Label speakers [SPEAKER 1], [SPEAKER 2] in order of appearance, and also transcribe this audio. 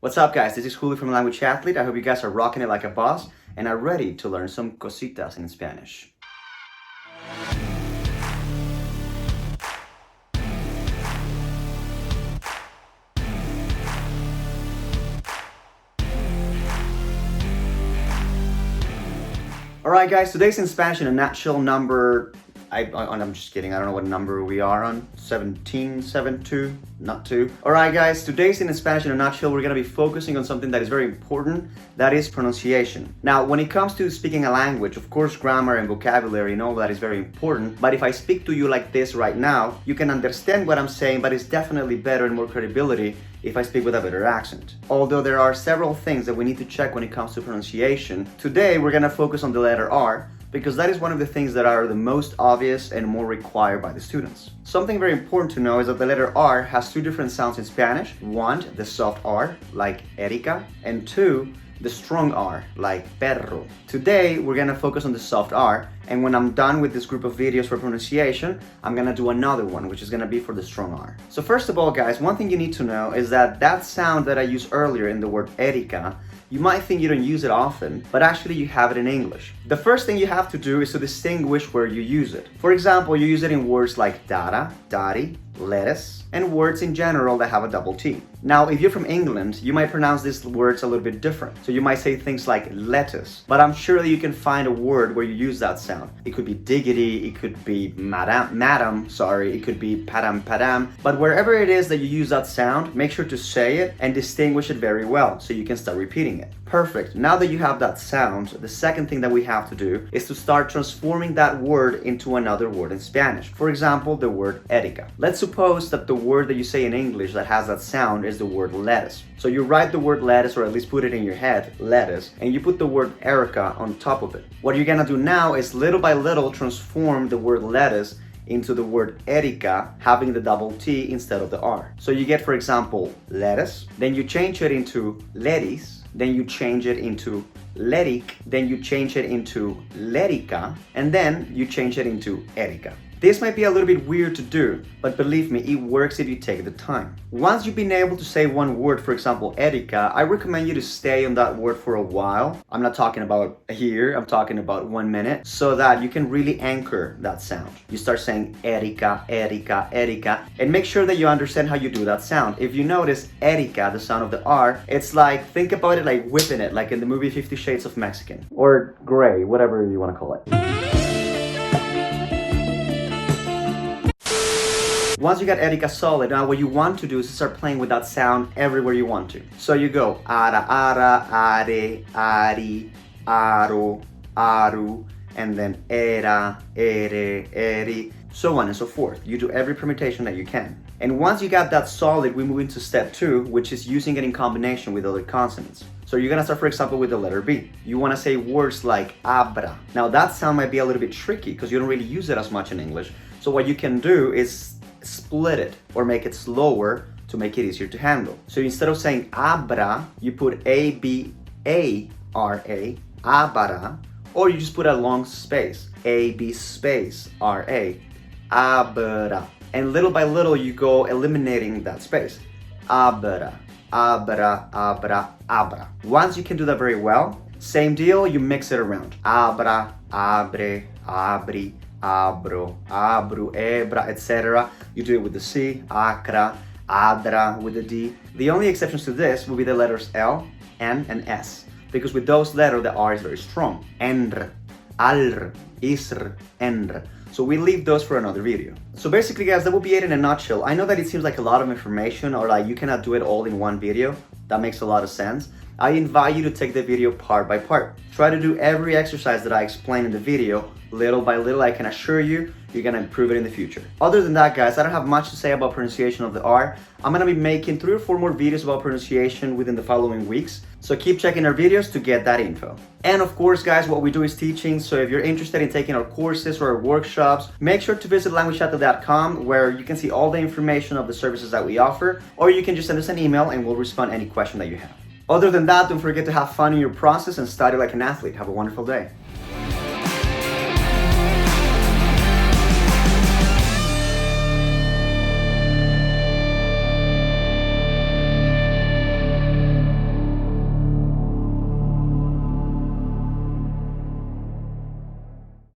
[SPEAKER 1] What's up, guys? This is Julio from Language Athlete. I hope you guys are rocking it like a boss and are ready to learn some cositas in Spanish. Alright guys, today's in Spanish in a nutshell number, I'm just kidding, I don't know what number we are on, 1772, not 2. Alright guys, today's in Spanish in a nutshell, we're going to be focusing on something that is very important, that is pronunciation. Now, when it comes to speaking a language, of course grammar and vocabulary and all that is very important, but if I speak to you like this right now, you can understand what I'm saying, but it's definitely better and more credibility if I speak with a better accent. Although there are several things that we need to check when it comes to pronunciation, today we're going to focus on the letter R because that is one of the things that are the most obvious and more required by the students. Something very important to know is that the letter R has two different sounds in Spanish. One, the soft R, like Erika, and two, the strong R, like perro. Today, we're gonna focus on the soft R, and when I'm done with this group of videos for pronunciation, I'm gonna do another one, which is gonna be for the strong R. So first of all, guys, one thing you need to know is that that sound that I used earlier in the word Erika, you might think you don't use it often, but actually you have it in English. The first thing you have to do is to distinguish where you use it. For example, you use it in words like dada, daddy, lettuce, and words in general that have a double T. Now, if you're from England, you might pronounce these words a little bit different. So you might say things like lettuce, but I'm sure that you can find a word where you use that sound. It could be diggity, it could be madam, it could be padam, but wherever it is that you use that sound, make sure to say it and distinguish it very well so you can start repeating it. Perfect. Now that you have that sound, the second thing that we have to do is to start transforming that word into another word in Spanish. For example, the word Erika. Let's suppose that the word that you say in English that has that sound is the word lettuce. So you write the word lettuce, or at least put it in your head, lettuce, and you put the word Erika on top of it. What you're gonna do now is little by little transform the word lettuce into the word Erika, having the double T instead of the R. So you get, for example, lettuce, then you change it into lettuce, then you change it into lerik, then you change it into lerica, and then you change it into Erika. This might be a little bit weird to do, but believe me, it works if you take the time. Once you've been able to say one word, for example, Erika, I recommend you to stay on that word for a while. I'm not talking about a year, I'm talking about 1 minute, so that you can really anchor that sound. You start saying Erika, Erika, Erika, and make sure that you understand how you do that sound. If you notice Erika, the sound of the R, it's like, think about it like whipping it, like in the movie 50 Shades of Mexican. Or gray, whatever you want to call it. Once you got Erika solid, now what you want to do is start playing with that sound everywhere you want to. So you go ara, are, ari, aro, aru, and then era, ere, eri, so on and so forth. You do every permutation that you can. And once you got that solid, we move into step 2, which is using it in combination with other consonants. So you're gonna start, for example, with the letter B. You wanna say words like abra. Now that sound might be a little bit tricky because you don't really use it as much in English. So what you can do is split it or make it slower to make it easier to handle. So instead of saying abra, you put A-B-A-R-A, abara, or you just put a long space, A-B space R-A, abra. And little by little, you go eliminating that space. Abra, abra, abra, abra. Once you can do that very well, same deal, you mix it around. Abra, abre, abri, abro, abru, ebra, etc. You do it with the C, acra, adra with the D. The only exceptions to this will be the letters L, N, and S, because with those letters the R is very strong. Enr, alr, isr, enr. So we leave those for another video. So basically, guys, that will be it in a nutshell. I know that it seems like a lot of information, or like you cannot do it all in one video. That makes a lot of sense. I invite you to take the video part by part. Try to do every exercise that I explain in the video, little by little. I can assure you, you're gonna improve it in the future. Other than that, guys, I don't have much to say about pronunciation of the R. I'm gonna be making 3 or 4 more videos about pronunciation within the following weeks. So keep checking our videos to get that info. And of course, guys, what we do is teaching. So if you're interested in taking our courses or our workshops, make sure to visit languageathlete.com where you can see all the information of the services that we offer, or you can just send us an email and we'll respond to any question that you have. Other than that, don't forget to have fun in your process and study like an athlete. Have a wonderful day.